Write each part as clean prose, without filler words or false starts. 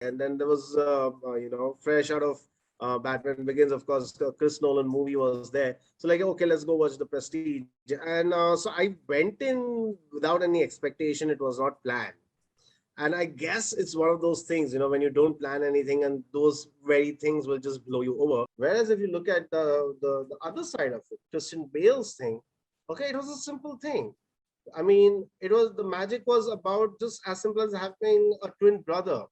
And then there was, fresh out of Batman Begins, of course, Chris Nolan movie was there. So like, okay, let's go watch The Prestige. And so I went in without any expectation. It was not planned. And I guess it's one of those things, when you don't plan anything and those very things will just blow you over. Whereas if you look at the other side of it, Christian Bale's thing, okay, it was a simple thing. I mean, it was the magic was about just as simple as having a twin brother.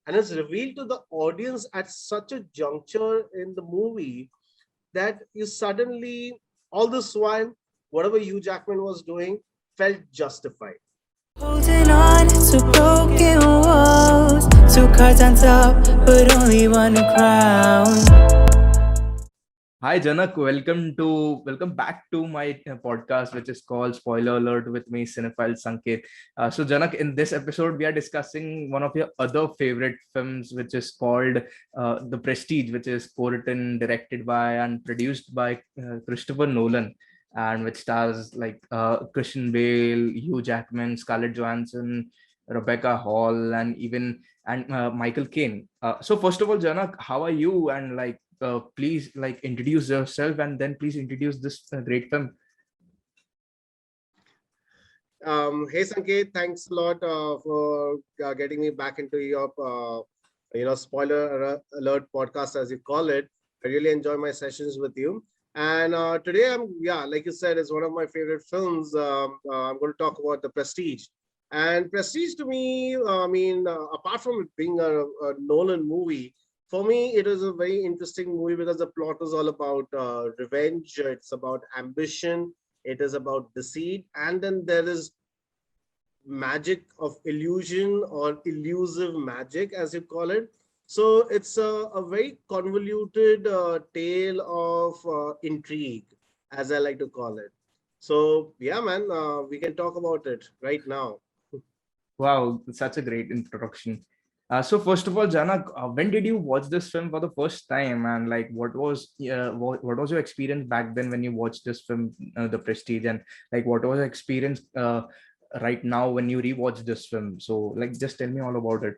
And it's revealed to the audience at such a juncture in the movie that you suddenly, all this while, whatever Hugh Jackman was doing felt justified. Holding on to broken walls, two cards on top, but only one to crown. Hi Janak, welcome back to my podcast, which is called Spoiler Alert with me, Cinephile Sanket. So Janak, in this episode, we are discussing one of your other favorite films, which is called The Prestige, which is co-written, directed by, and produced by Christopher Nolan, and which stars like Christian Bale, Hugh Jackman, Scarlett Johansson, Rebecca Hall, and Michael Caine. So first of all, Janak, how are you? And please introduce yourself and then please introduce this great film. Hey Sanket, thanks a lot for getting me back into your, alert podcast as you call it. I really enjoy my sessions with you. And today like you said, it's one of my favorite films. I'm going to talk about The Prestige. And Prestige to me, apart from it being a Nolan movie, for me, it is a very interesting movie because the plot is all about revenge. It's about ambition. It is about deceit, and then there is magic of illusion or elusive magic, as you call it. So it's a very convoluted tale of intrigue, as I like to call it. So yeah, man, we can talk about it right now. Wow, such a great introduction. So first of all, Janak, when did you watch this film for the first time, and like what was your experience back then when you watched this film, The Prestige, and like what was your experience right now when you rewatch this film? So like just tell me all about it.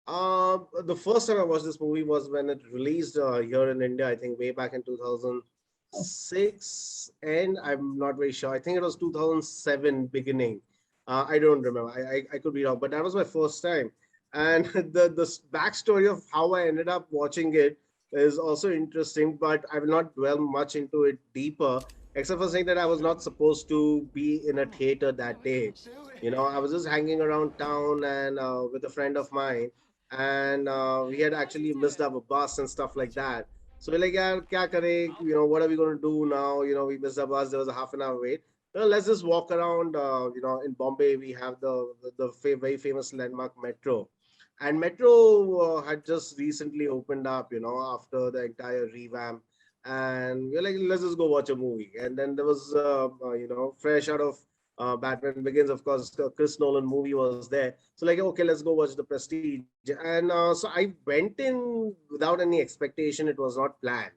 The first time I watched this movie was when it released here in India, I think way back in 2006, and I'm not very sure. I think it was 2007 beginning. I don't remember. I could be wrong, but that was my first time. And the backstory of how I ended up watching it is also interesting, but I will not dwell much into it deeper, except for saying that I was not supposed to be in a theater that day. I was just hanging around town and with a friend of mine, and we had actually missed our bus and stuff like that. So we're like, yeah, kya kare? What are we going to do now? We missed our bus. There was a half an hour wait. Well, let's just walk around. In Bombay, we have the very famous landmark Metro, and Metro had just recently opened up. After the entire revamp, and we're like, let's just go watch a movie. And then there was, fresh out of Batman Begins, of course, Chris Nolan movie was there. So like, okay, let's go watch The Prestige. And so I went in without any expectation. It was not planned.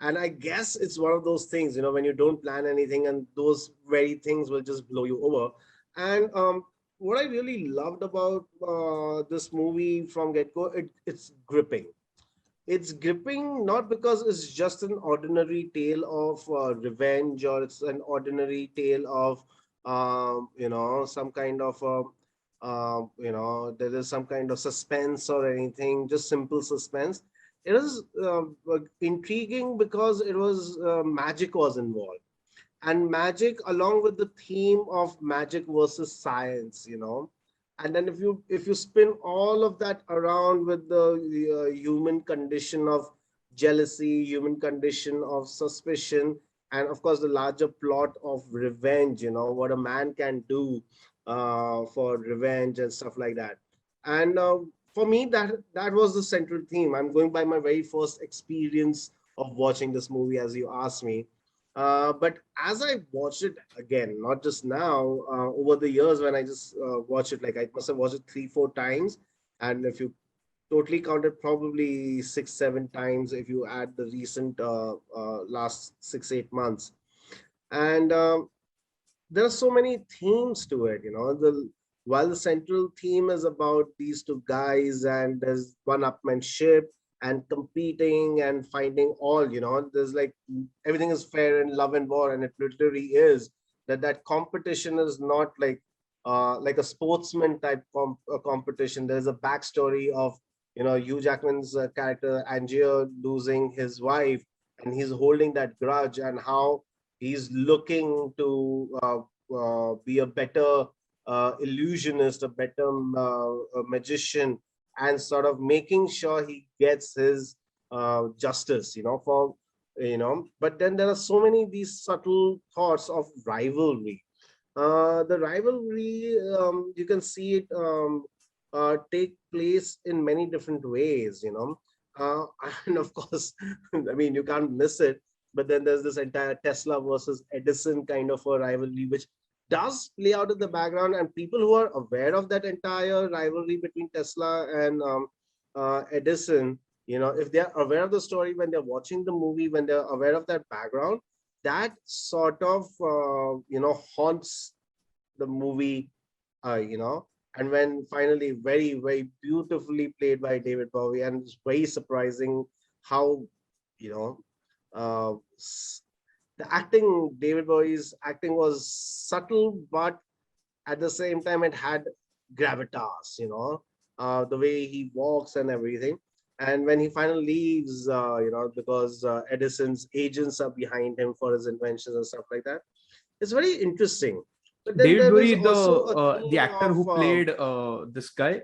And I guess it's one of those things, when you don't plan anything and those very things will just blow you over. And what I really loved about this movie from get-go, it's gripping. It's gripping not because it's just an ordinary tale of revenge, or it's an ordinary tale of some kind of there is some kind of suspense or anything, just simple suspense. It is intriguing because it was magic was involved, and magic along with the theme of magic versus science. And then if you spin all of that around with the human condition of jealousy, human condition of suspicion, and of course the larger plot of revenge, what a man can do for revenge and stuff like that. And for me, that was the central theme. I'm going by my very first experience of watching this movie, as you asked me. But as I watched it again, not just now, over the years when I just watched it, like I must have watched it 3, 4 times. And if you totally counted, probably 6, 7 times if you add the recent last 6, 8 months. And there are so many themes to it. The while the central theme is about these two guys and there's one-upmanship and competing and finding all, there's like everything is fair in love and war, and it literally is that competition is not like a sportsman type competition. There's a backstory of Hugh Jackman's character Angier losing his wife, and he's holding that grudge, and how he's looking to be a better illusionist, a better magician, and sort of making sure he gets his justice, for But then there are so many these subtle thoughts of rivalry. The rivalry, you can see it take place in many different ways, and of course, I mean, you can't miss it. But then there's this entire Tesla versus Edison kind of a rivalry, which does play out in the background. And people who are aware of that entire rivalry between Tesla and Edison, if they're aware of the story when they're watching the movie, when they're aware of that background, that sort of haunts the movie, and when finally very very beautifully played by David Bowie, and it's very surprising how you know the acting, David Bowie's acting was subtle, but at the same time it had gravitas, the way he walks and everything. And when he finally leaves, because Edison's agents are behind him for his inventions and stuff like that, it's very interesting. But then David there is Bowie, also a the thing actor of who played this guy,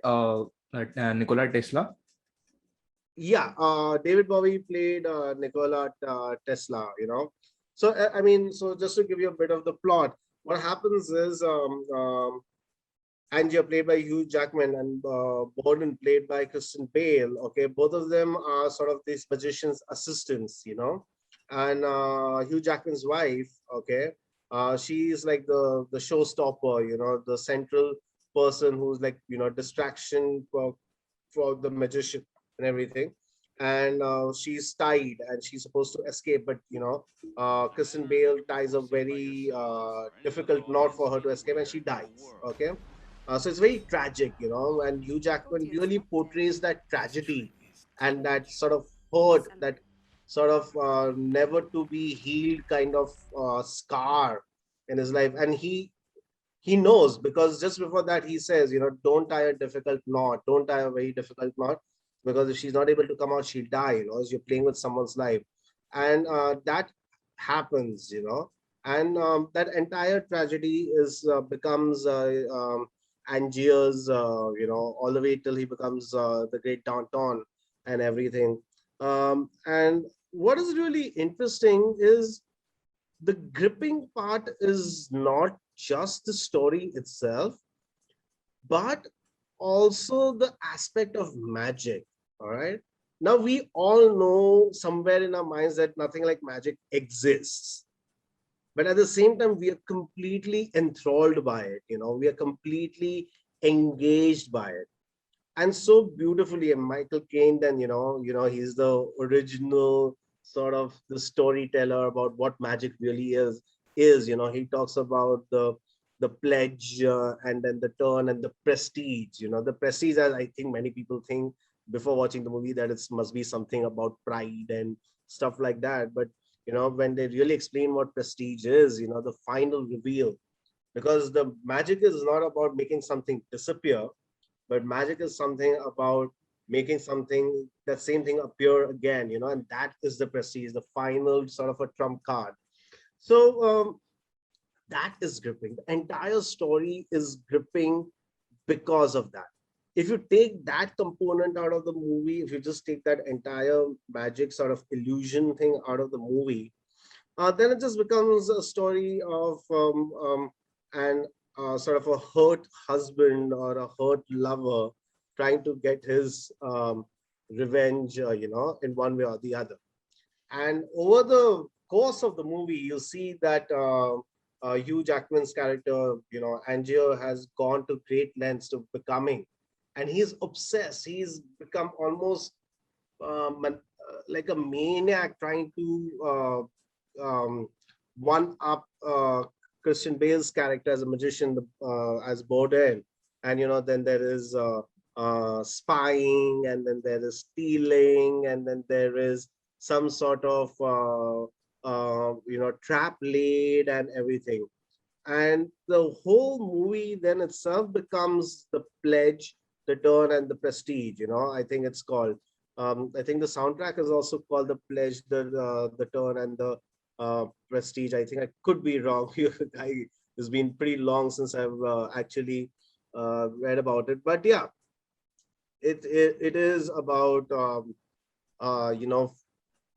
Nikola Tesla. yeah, David Bowie played Nikola Tesla, So I mean, so just to give you a bit of the plot, what happens is Angier played by Hugh Jackman and Borden played by Kristen Bale. Okay, both of them are sort of these magicians' assistants, and Hugh Jackman's wife. Okay, she is like the showstopper, the central person who's like distraction for the magician and everything. And she's tied and she's supposed to escape, but Kristen Bale ties a very difficult knot for her to escape, and she dies. Okay, so it's very tragic, and Hugh Jackman really portrays that tragedy and that sort of hurt, that sort of never to be healed kind of scar in his life. And he knows, because just before that he says, don't tie a difficult knot, don't tie a very difficult knot, because if she's not able to come out, she'll die, as you're playing with someone's life. And that happens, and that entire tragedy is becomes Angier's, all the way till he becomes the great Danton and everything. And what is really interesting is the gripping part is not just the story itself, but also the aspect of magic. All right. Now, we all know somewhere in our minds that nothing like magic exists. But at the same time, we are completely enthralled by it. We are completely engaged by it. And so beautifully, and Michael Caine, then, he's the original sort of the storyteller about what magic really is, he talks about the pledge, and then the turn and the prestige. The prestige, as I think many people think before watching the movie, that it must be something about pride and stuff like that. But when they really explain what prestige is, the final reveal, because the magic is not about making something disappear, but magic is something about making something, that same thing appear again, and that is the prestige, the final sort of a trump card. So that is gripping. The entire story is gripping because of that. If you take that component out of the movie, if you just take that entire magic sort of illusion thing out of the movie, then it just becomes a story of and sort of a hurt husband or a hurt lover trying to get his revenge, in one way or the other. And over the course of the movie, you see that Hugh Jackman's character, Angier, has gone to great lengths to becoming, and he's obsessed. He's become almost like a maniac, trying to one up Christian Bale's character as a magician, as Borden. and then there is spying, and then there is stealing, and then there is some sort of trap laid and everything. And the whole movie then itself becomes the pledge, the turn, and the prestige. I think it's called. I think the soundtrack is also called the pledge, the turn, and the prestige. I think I could be wrong. It's been pretty long since I've actually read about it, but yeah, it is about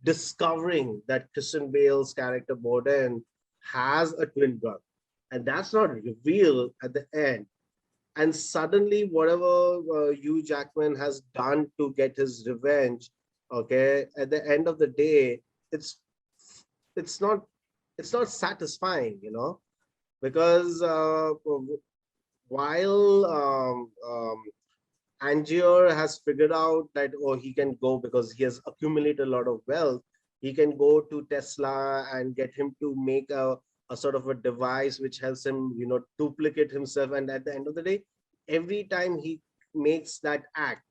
discovering that Christian Bale's character Borden has a twin brother, and that's not revealed at the end. And suddenly, whatever Hugh Jackman has done to get his revenge, okay, at the end of the day, it's it's not it's not satisfying, because while Angier has figured out that, oh, he can go because he has accumulated a lot of wealth. He can go to Tesla and get him to make a sort of a device which helps him, duplicate himself. And at the end of the day, every time he makes that act,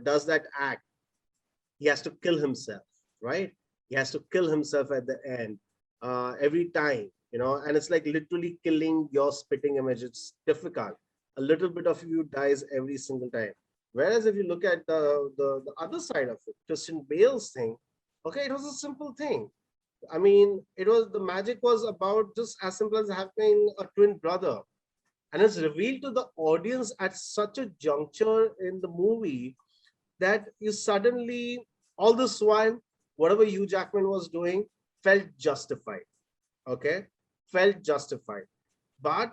does that act, he has to kill himself, right? He has to kill himself at the end, every time, and it's like literally killing your spitting image. It's difficult. A little bit of you dies every single time. Whereas if you look at the other side of it, Christian Bale's thing, okay, it was a simple thing. I mean, the magic was about just as simple as having a twin brother. And it's revealed to the audience at such a juncture in the movie that you suddenly, all this while, whatever Hugh Jackman was doing felt justified. Okay, felt justified. But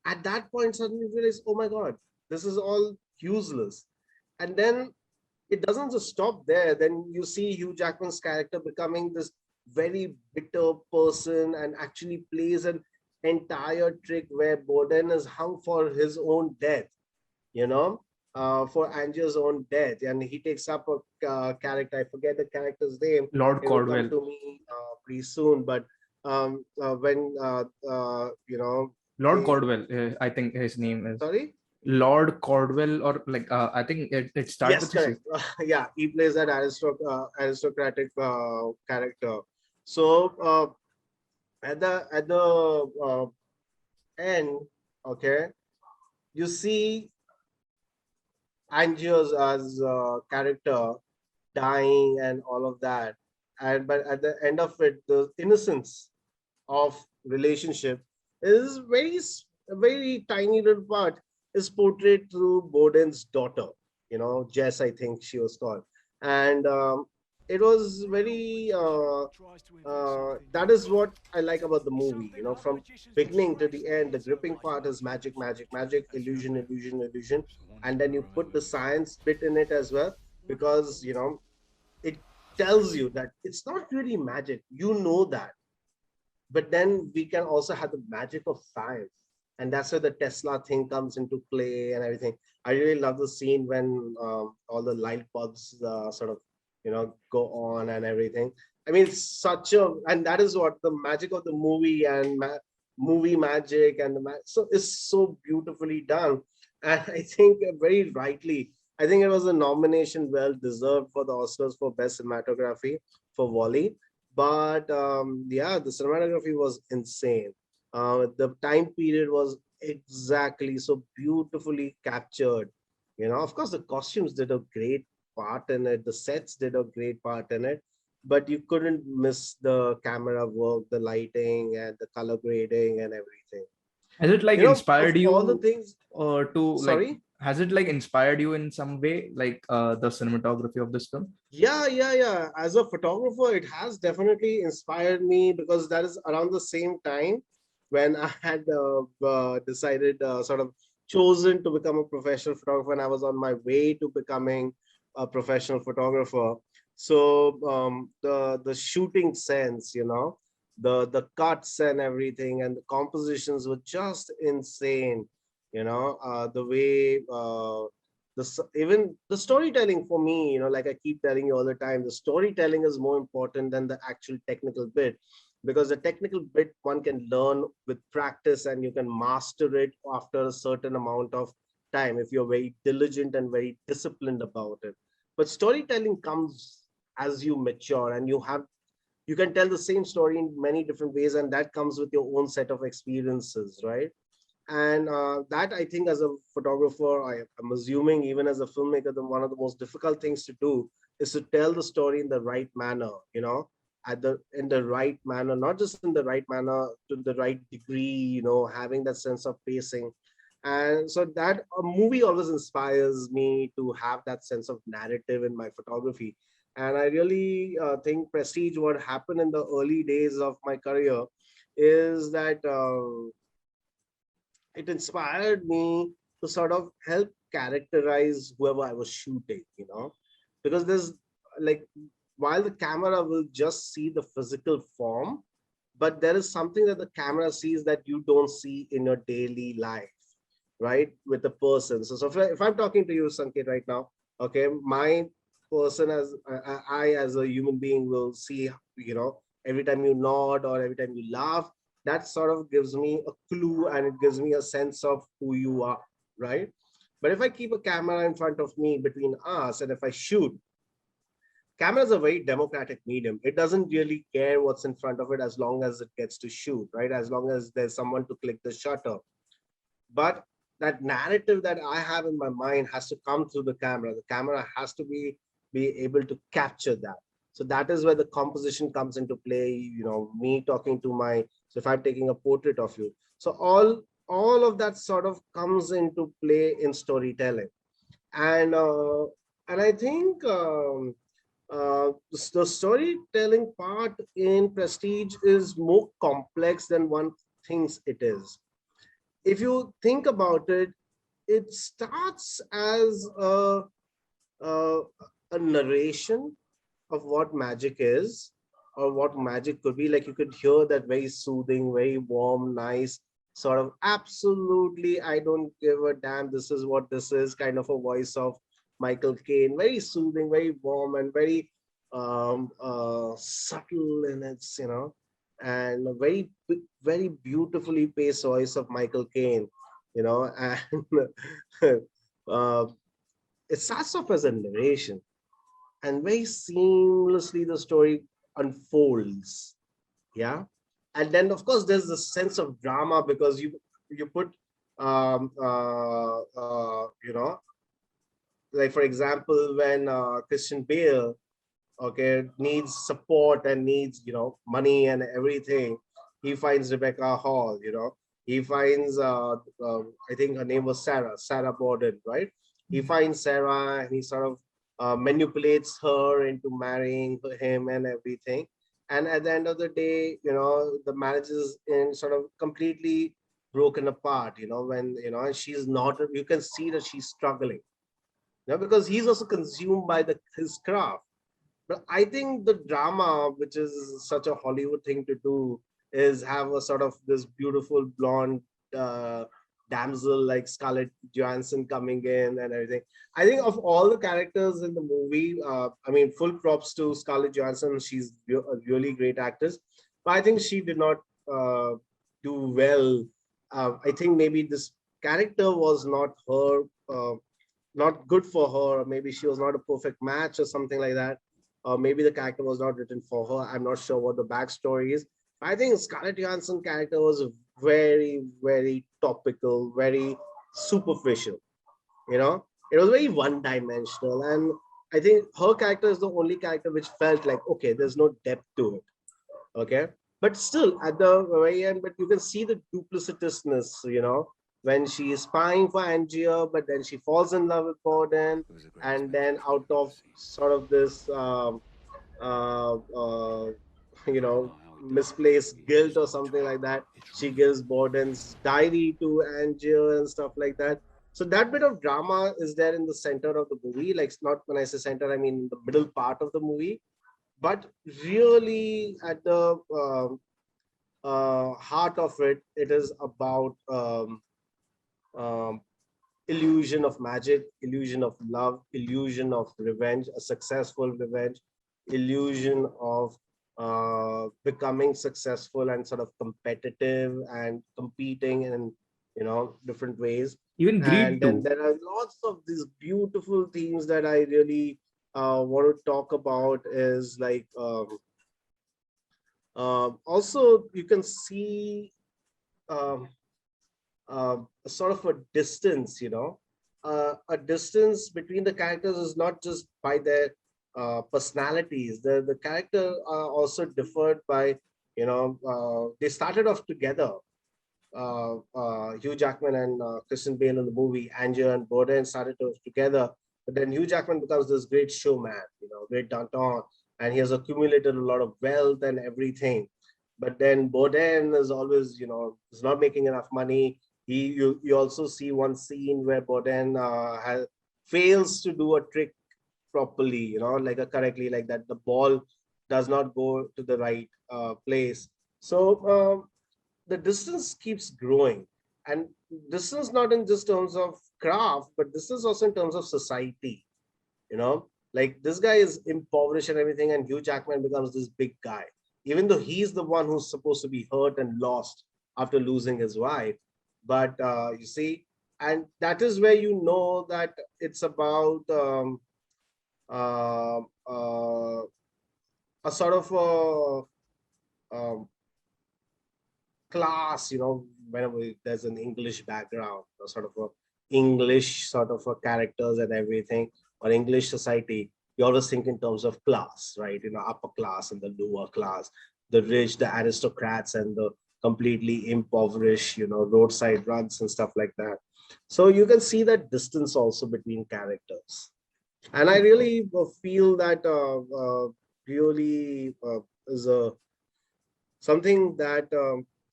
at that point, suddenly you realize, oh my God, this is all useless. And then it doesn't just stop there. Then you see Hugh Jackman's character becoming this very bitter person and actually plays an entire trick where Borden is hung for his own death, for Angier's own death. And he takes up a character, I forget the character's name. Lord It will come Cordwell. to me pretty soon. But when, Lord they, Cordwell, I think his name is sorry? Lord Cordwell, or like I think it starts Yes, with his. correct. Yeah, he plays that aristocratic character. So at the end, okay, you see Angio's as character dying and all of that, and but at the end of it, the innocence of relationship is a very tiny little part is portrayed through Boden's daughter, Jess, I think she was called. And it was very that is what I like about the movie, from beginning to the end. The gripping part is magic, magic, magic, illusion, illusion, illusion, and then you put the science bit in it as well, because it tells you that it's not really magic, that, but then we can also have the magic of science. And that's where the Tesla thing comes into play and everything. I really love the scene when all the light bulbs sort of go on and everything. I mean, and that is what the magic of the movie and movie magic and so is so beautifully done. And I think very rightly, I think it was a nomination well deserved for the Oscars for best cinematography for Wally. But yeah, the cinematography was insane. The time period was exactly so beautifully captured. Of course, the costumes did a great part in it. The sets did a great part in it, but you couldn't miss the camera work, the lighting, and the color grading and everything. Has it like Of inspired all the you things, to like? sorry. Has it like inspired you in some way, like the cinematography of this film? Yeah. As a photographer, it has definitely inspired me, because that is around the same time when I had decided, sort of chosen to become a professional photographer, and I was on my way to becoming a professional photographer. So the shooting sense, the cuts and everything, and the compositions were just insane. The way even the storytelling for me, like I keep telling you all the time, the storytelling is more important than the actual technical bit, because the technical bit one can learn with practice, and you can master it after a certain amount of time if you're very diligent and very disciplined about it. But storytelling comes as you mature, and you can tell the same story in many different ways, and that comes with your own set of experiences, right? And that, I think, as a photographer, I'm assuming even as a filmmaker, one of the most difficult things to do is to tell the story in the right manner, at the in the right manner, not just in the right manner, to the right degree, having that sense of pacing. And so that a movie always inspires me to have that sense of narrative in my photography. And I really think Prestige, what happened in the early days of my career, is that it inspired me to sort of help characterize whoever I was shooting, because there's like, while the camera will just see the physical form, but there is something that the camera sees that you don't see in your daily life, right? With the person. So if I'm talking to you, Sanket, right now, okay, my person as I as a human being will see, every time you nod or every time you laugh, that sort of gives me a clue and it gives me a sense of who you are, right? But if I keep a camera in front of me between us and if I shoot, camera is a very democratic medium. It doesn't really care what's in front of it as long as it gets to shoot, right? As long as there's someone to click the shutter. But that narrative that I have in my mind has to come through the camera. The camera has to be able to capture that. So that is where the composition comes into play. Me talking to so if I'm taking a portrait of you, so all of that sort of comes into play in storytelling. And I think the storytelling part in Prestige is more complex than one thinks it is. If you think about it, it starts as a, a narration of what magic is or what magic could be. Like, you could hear that very soothing, very warm, nice, sort of absolutely, I don't give a damn, this is what this is, kind of a voice of Michael Caine. Very soothing, very warm, and very subtle in its, and a very beautifully paced voice of Michael Caine, and uh, it starts off as a narration, and very seamlessly the story unfolds. Yeah. And then of course there's the sense of drama, because you put um uh, uh you know like, for example, when Christian Bale, okay, needs support and needs, money and everything, he finds Rebecca Hall, he finds I think her name was Sarah Borden, right? He finds Sarah and he sort of manipulates her into marrying him and everything. And at the end of the day, the marriage is in sort of completely broken apart, when, and she's not, you can see that she's struggling, because he's also consumed by his craft. But I think the drama, which is such a Hollywood thing to do, is have a sort of this beautiful blonde uh, damsel like Scarlett Johansson coming in and everything. I think of all the characters in the movie, I mean, full props to Scarlett Johansson. She's a really great actress, but I think she did not do well. I think maybe this character was not her, not good for her. Or maybe she was not a perfect match or something like that, or maybe the character was not written for her. I'm not sure what the backstory is. I think Scarlett Johansson character was very, very topical, very superficial. It was very one-dimensional, and I think her character is the only character which felt like, okay, there's no depth to it. Okay, but still at the very end, but you can see the duplicitousness, when she is spying for Angier, but then she falls in love with Borden, and then out of sort of this uh, uh, misplaced guilt or something like that, she gives Borden's diary to Angier and stuff like that. So that bit of drama is there in the center of the movie. Like, not when I say center, I mean the middle part of the movie. But really, at the heart of it, it is about um, illusion of magic, illusion of love, illusion of revenge, a successful revenge, illusion of becoming successful and sort of competitive and competing in different ways. Even And Greed then too. there are lots of these beautiful themes that I really want to talk about is like also you can see um, a sort of a distance, a distance between the characters is not just by their personalities. The character also differed by, they started off together. Hugh Jackman and Christian Bale in the movie, Andrew and Boden started together. But then Hugh Jackman becomes this great showman, great danton, and he has accumulated a lot of wealth and everything. But then Boden is always, is not making enough money. You also see one scene where Boden fails to do a trick properly, like correctly, like that. The ball does not go to the right place. So the distance keeps growing, and distance not in just terms of craft, but distance also in terms of society. Like this guy is impoverished and everything, and Hugh Jackman becomes this big guy, even though he's the one who's supposed to be hurt and lost after losing his wife. But you see, and that is where you know that it's about uh, uh, a sort of um, class, whenever there's an English background, a sort of a English sort of a characters and everything, or English society, you always think in terms of class, right? Upper class and the lower class, the rich, the aristocrats, and the completely impoverished, roadside runs and stuff like that. So you can see that distance also between characters. And I really feel that really is a something that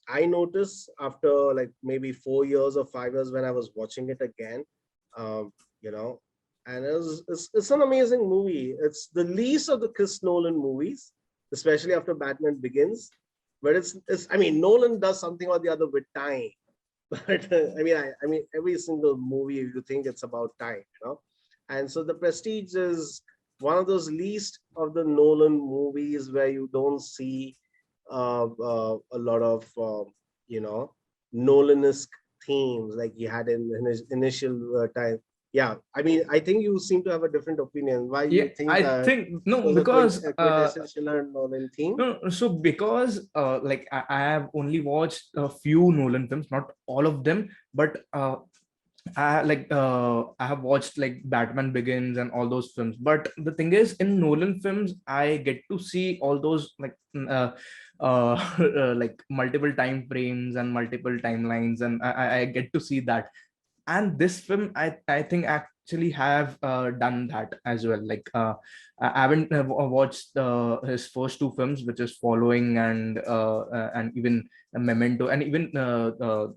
I noticed after like maybe 4 years or 5 years when I was watching it again. Um, you know, and it's an amazing movie. It's the least of the Chris Nolan movies, especially after Batman Begins. But it's I mean Nolan does something or the other with time. But I mean every single movie you think it's about time. And so the Prestige is one of those least of the Nolan movies where you don't see a lot of you know Nolan-esque themes like he had in his initial time. Yeah, I mean, I think you seem to have a different opinion. Why Yeah, you think I think it no, was a because quintessential Nolan theme? no, so because like I have only watched a few Nolan films, not all of them, but I have watched like Batman Begins and all those films. But the thing is, in Nolan films, I get to see all those like like multiple time frames and multiple timelines, and I get to see that. And this film I think actually have done that as well. Like I haven't watched his first two films, which is Following and even Memento and even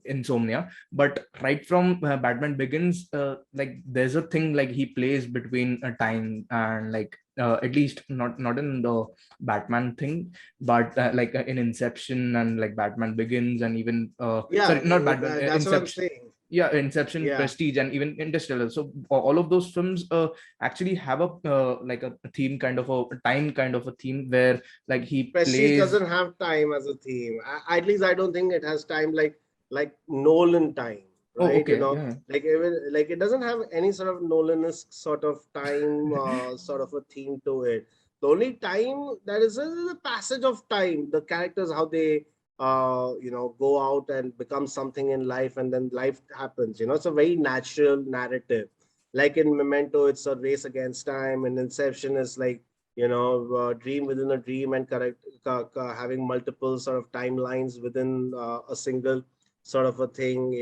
Insomnia. But right from Batman Begins, like there's a thing like he plays between time and like at least not in the Batman thing, but like in Inception and like Batman Begins and even Yeah, sorry, not Batman, that's what I'm Inception. saying. Yeah, Inception, Yeah, Prestige, and even Interstellar. So all of those films actually have a like a theme, kind of a time kind of a theme where like he Prestige plays. doesn't have time as a theme. At least I don't think it has time like Nolan time, Oh, right? okay, yeah. Like even like it doesn't have any sort of Nolan-esque sort of time, sort of a theme to it. The only time that is the passage of time. The characters, how they go out and become something in life, and then life happens. It's a very natural narrative. Like in Memento, it's a race against time, and Inception is like dream within a dream and having multiple sort of timelines within a single sort of a thing.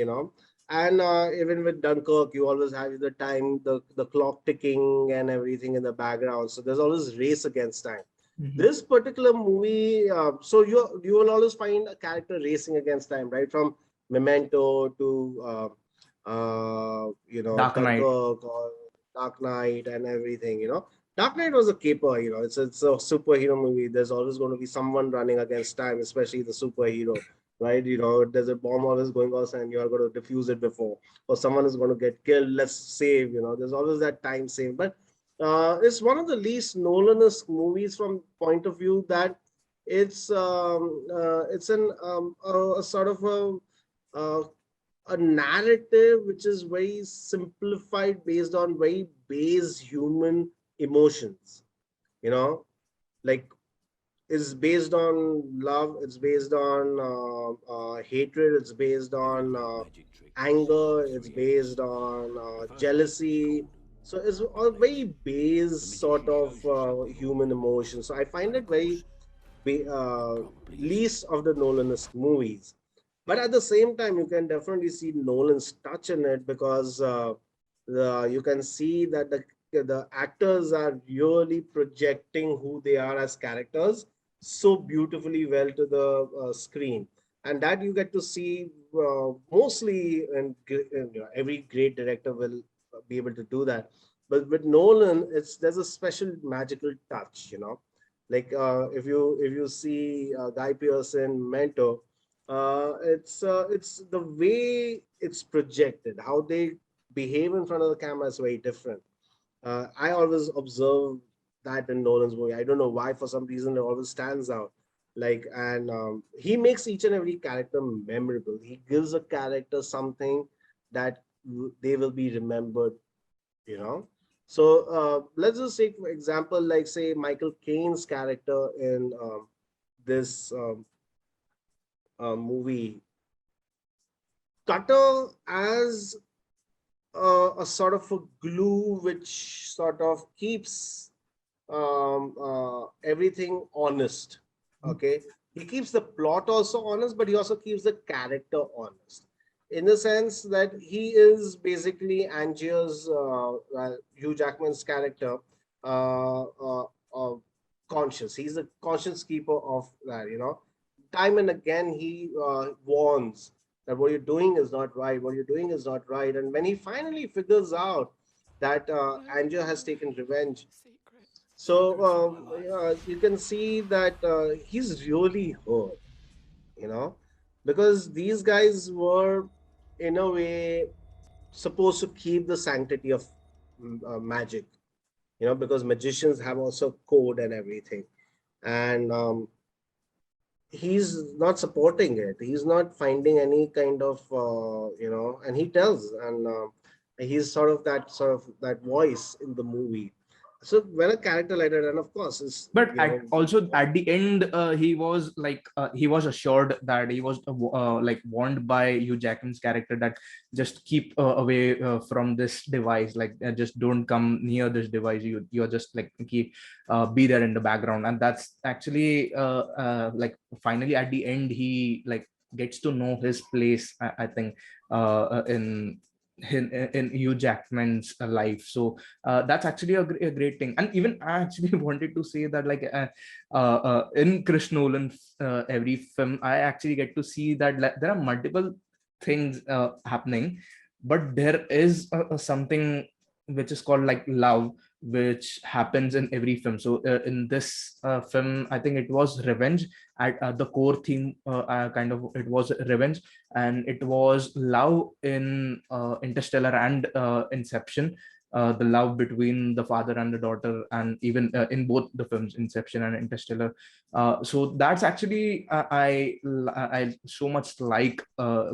And even with Dunkirk, you always have the time, the clock ticking and everything in the background. So there's always race against time. Mhm. This particular movie, so you will always find a character racing against time, right? From Memento to Dark Knight. Dunkirk or Dark Knight and everything. Dark Knight was a caper, it's a superhero movie. There's always going to be someone running against time, especially the superhero, right? There's a bomb always going off and you are going to defuse it before, or someone is going to get killed. Let's save, there's always that time save. But it's one of the least Nolan-esque movies from point of view that it's an a sort of a a narrative which is very simplified based on very base human emotions, you know, like is based on love, it's based on hatred, it's based on anger, it's based on jealousy. So it's all very base sort of human emotion. So I find it very least of the Nolanist movies. But at the same time, you can definitely see Nolan's touch in it because you can see that the actors are really projecting who they are as characters so beautifully well to the screen, and that you get to see mostly, and every great director will be able to do that. But with Nolan, there's a special magical touch, like if you see Guy Pearson Mentor, it's the way it's projected, how they behave in front of the camera is very different. I always observe that in Nolan's movie. I don't know why, for some reason, it always stands out. Like, and he makes each and every character memorable. He gives a character something that they will be remembered, you know. So let's just take, for example, like say Michael Caine's character in this movie, Cutter as a sort of a glue which sort of keeps everything honest. Okay, he keeps the plot also honest, but he also keeps the character honest. In the sense that he is basically Angier's, Hugh Jackman's character, uh, uh, uh, conscious. He's the conscience keeper of that. Time and again he warns that what you're doing is not right. What you're doing is not right. And when he finally figures out that Angier has taken revenge, so you can see that he's really hurt, you know, because these guys were, in a way, supposed to keep the sanctity of magic, because magicians have also code and everything. And he's not supporting it. He's not finding any kind of, and he tells, and he's sort of that voice in the movie. So when a character like that, and of course, is But also at the end, he was like he was assured that he was like warned by Hugh Jackman's character that just keep away from this device, like just don't come near this device. You're just like keep be there in the background, and that's actually like finally at the end he like gets to know his place. I think in Hugh Jackman's life. So that's actually a great thing. And even I actually wanted to say that like in Chris Nolan every film, I actually get to see that like, there are multiple things happening, but there is something which is called like love, which happens in every film. So in this film, I think it was revenge at the core theme, kind of it was revenge, and it was love in Interstellar and Inception. The love between the father and the daughter, and even in both the films, Inception and Interstellar. So that's actually I so much like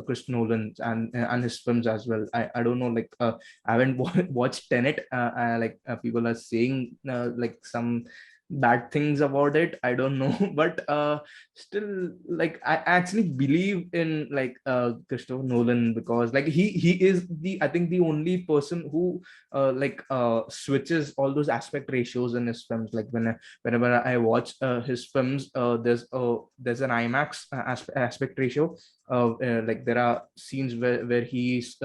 Chris Nolan and his films as well. I don't know, like I haven't watched Tenet. Like people are saying like some bad things about it. I don't know, but still, like I actually believe in like Christopher Nolan, because like he is the, I think, the only person who switches all those aspect ratios in his films. Like whenever I watch his films, there's an IMAX aspect ratio. Like there are scenes where he's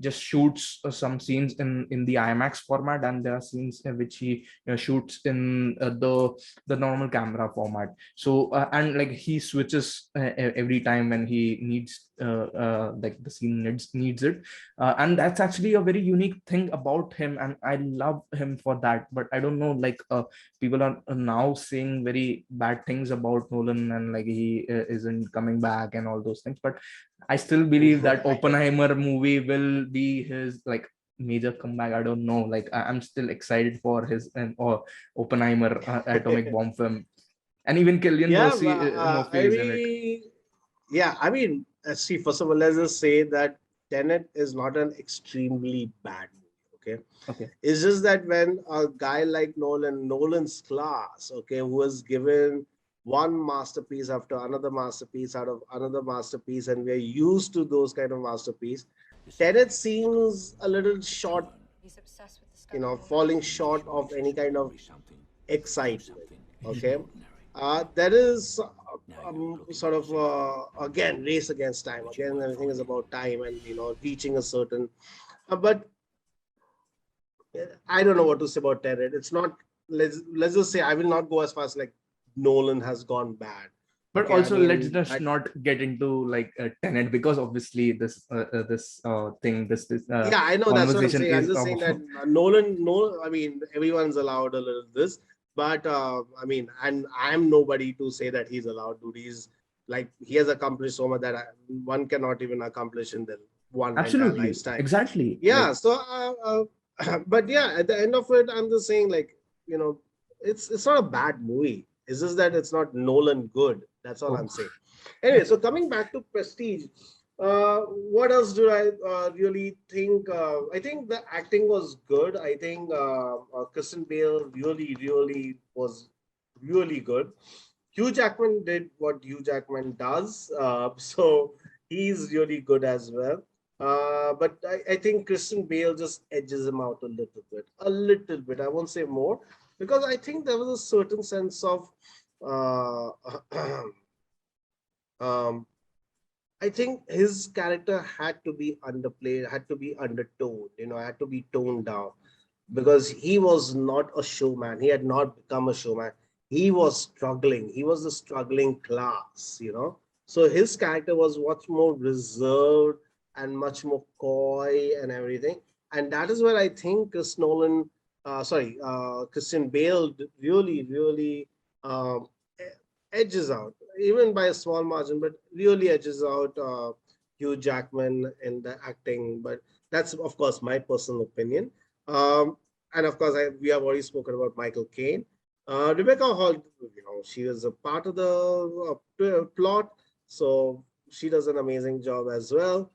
just shoots some scenes in the IMAX format, and there are scenes which he shoots in the normal camera format. So and like he switches every time when he needs like the scene needs it, and that's actually a very unique thing about him, and I love him for that. But I don't know, like people are now saying very bad things about Nolan, and like he isn't coming back and all those things, but I still believe that Oppenheimer movie will be his like major comeback. I don't know, like I'm still excited for his and or Oppenheimer atomic bomb film, and even Killian Yeah, Murphy I is in it. mean, yeah, I mean, see, first of all, let's just say that Tenet is not an extremely bad movie. Okay, Okay. it's just that when a guy like Nolan's class, okay, who was given one masterpiece after another masterpiece out of another masterpiece, and we're used to those kind of masterpiece, Tenet seems a little short, falling short of any kind of excitement. Okay, there is sort of again race against time. Again, everything is about time and reaching a certain. But I don't know what to say about Tenet. It's not. Let's just say I will not go as far as like Nolan has gone bad. But Okay, I also, let's mean, just not get into like Tenet, because obviously this thing, this yeah, I know that's what I'm conversation saying. I'm is just saying that Nolan, no, I mean, everyone's allowed a little this, but I mean, and I'm nobody to say that he's allowed to. He's like he has accomplished so much that one cannot even accomplish in the one entire absolutely, lifetime. exactly, Yeah, like. so but yeah, at the end of it, I'm just saying like it's not a bad movie. It's just that it's not Nolan good. That's all Oh. I'm saying. Anyway, so coming back to Prestige, what else do I really think? I think the acting was good. I think Kristen Bale really was really good. Hugh Jackman did what Hugh Jackman does, so he's really good as well. But I think Christian Bale just edges him out a little bit, a little bit. I won't say more because I think there was a certain sense of uh, um, I think his character had to be underplayed, had to be undertoned, had to be toned down because he was not a showman. He had not become a showman. He was struggling. He was the struggling class. So his character was much more reserved and much more coy and everything. And that is where I think Christian Bale really um, edges out, even by a small margin, but really edges out Hugh Jackman in the acting. But that's, of course, my personal opinion. And of course, we have already spoken about Michael Caine. Rebecca Hall, she was a part of the plot, so she does an amazing job as well.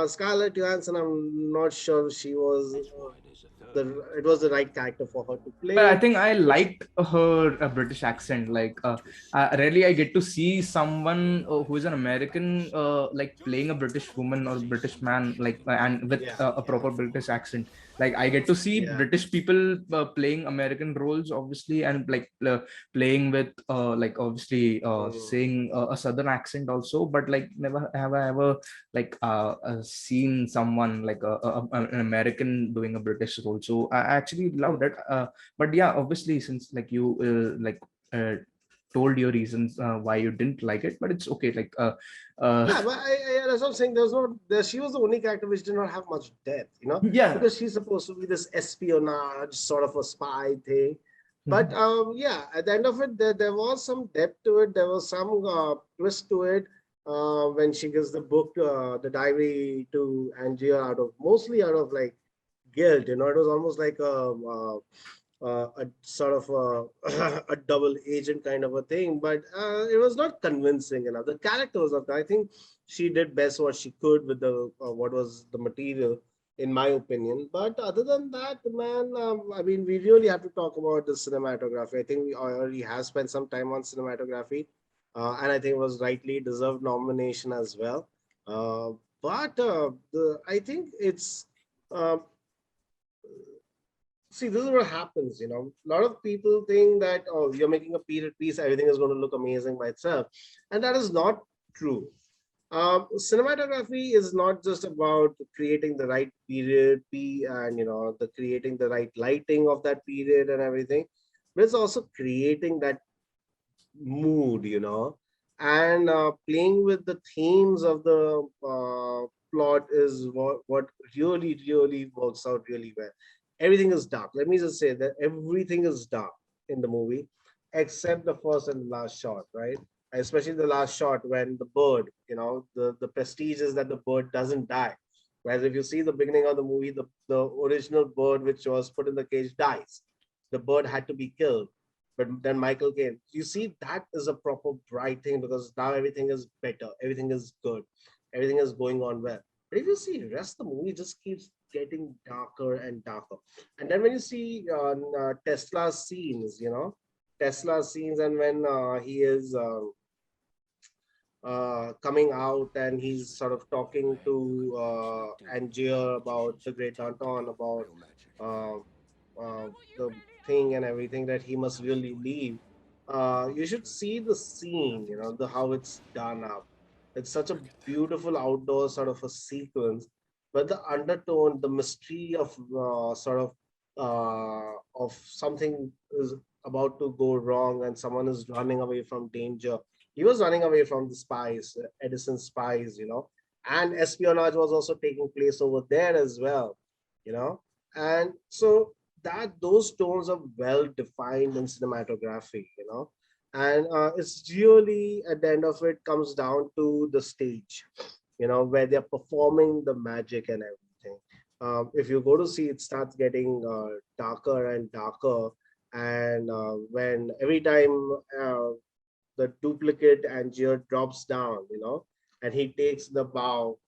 Scarlett Johansson, I'm not sure she was it was the right character for her to But I play, think I but she, liked her British accent. Like, rarely I get to see someone who is an American, like playing a British woman or British man, like, and with yeah, a proper British accent. Like, I get to see yeah. British people playing American roles, obviously, and like playing with, like, obviously, Mm. saying a Southern accent also. But like, never have I ever like seen someone like an American doing a British role. So I actually loved it. But yeah, obviously, since like you uh, told your reasons why you didn't like it, but it's okay, like Yeah, but that's what I'm saying. She was the only character which did not have much depth, yeah. because she's supposed to be this espionage sort of a spy thing. But Mhm. yeah, at the end of it, there was some depth to it. There was some twist to it when she gives the book, the diary to Angia mostly out of like guilt. It was almost like a sort of a double agent kind of a thing, but it was not convincing enough. The character was not. I think she did best what she could with the what was the material, in my opinion. But other than that, man, I mean, we really have to talk about the cinematography. I think we already have spent some time on cinematography, and I think it was rightly deserved nomination as well. But I think it's. Um, See, this is what happens. A lot of people think that, oh, you're making a period piece, everything is going to look amazing by itself. And that is not true. Cinematography is not just about creating the right period and, the creating the right lighting of that period and everything, but it's also creating that mood, and playing with the themes of the plot is what really works out really well. Everything is dark. Let me just say that everything is dark in the movie, except the first and last shot, right? Especially the last shot when the bird, the prestige is that the bird doesn't die. Whereas if you see the beginning of the movie, the original bird which was put in the cage dies. The bird had to be killed, but then Michael Caine. You see, that is a proper bright thing because now everything is better, everything is good, everything is going on well. But if you see the rest of the movie, just keeps getting darker and darker. And then when you see Tesla's scenes, Tesla's scenes, and when he is coming out and he's sort of talking to Angier about the Great Downtown, about uh, the thing and everything that he must really leave. You should see the scene, the how it's done up. It's such a beautiful outdoor sort of a sequence, but the undertone, the mystery of of something is about to go wrong and someone is running away from danger. He was running away from the spies, Edison spies, and espionage was also taking place over there as well, you know. And so that those tones are well defined in cinematography, and it's really at the end of it comes down to the stage, where they're performing the magic and everything. If you go to see, it starts getting darker and darker, and when every time the duplicate Angier drops down, and he takes the bow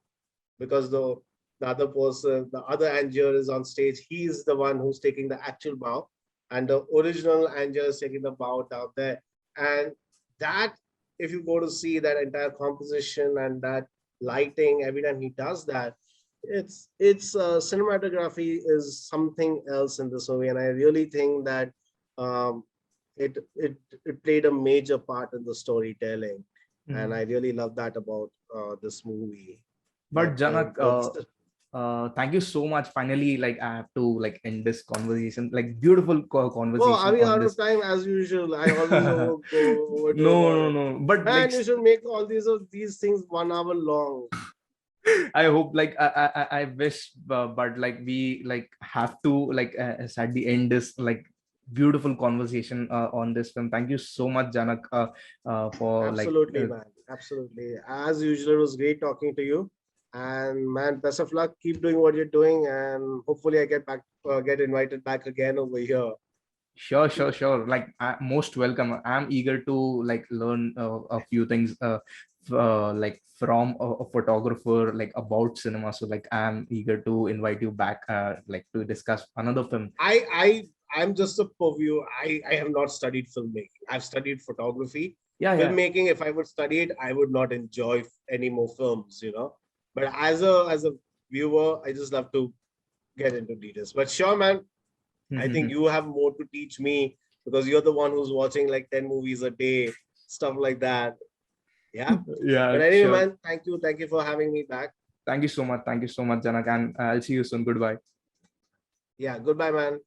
because the other person, the other Angier is on stage. He's the one who's taking the actual bow, and the original Angier is taking the bow down there. And that, if you go to see that entire composition and that lighting, every time he does that, it's cinematography is something else in this movie, and I really think that um, it played a major part in the storytelling, and I really love that about this movie. But Janak, The thank you so much. Finally, like I have to like end this conversation, like beautiful well, are conversation we on out of this. time as usual? I always overdo No, about no, it. no. But like Man, you should make all these things 1 hour long. I hope like I wish, but like we like have to like at the end this like beautiful conversation on this film. Thank you so much, Janak, for like Absolutely, man. Absolutely. As usual, it was great talking to you. And man, best of luck. Keep doing what you're doing, and hopefully, I get invited back again over here. sure, sure, sure. Like most welcome. I'm eager to like learn a few things like from a photographer like about cinema. So like I'm eager to invite you back like to discuss another film. I'm just a purview. I have not studied filmmaking. I've studied photography. Yeah, yeah. Filmmaking, if I would study it, I would not enjoy any more films. But as a viewer, I just love to get into details. But sure, man, I think you have more to teach me because you're the one who's watching like 10 movies a day, stuff like that. Yeah. But Yeah, anyway, sure. man, thank you. Thank you for having me back. Thank you so much. Thank you so much, Janak. And I'll see you soon. Goodbye. Yeah. Goodbye, man.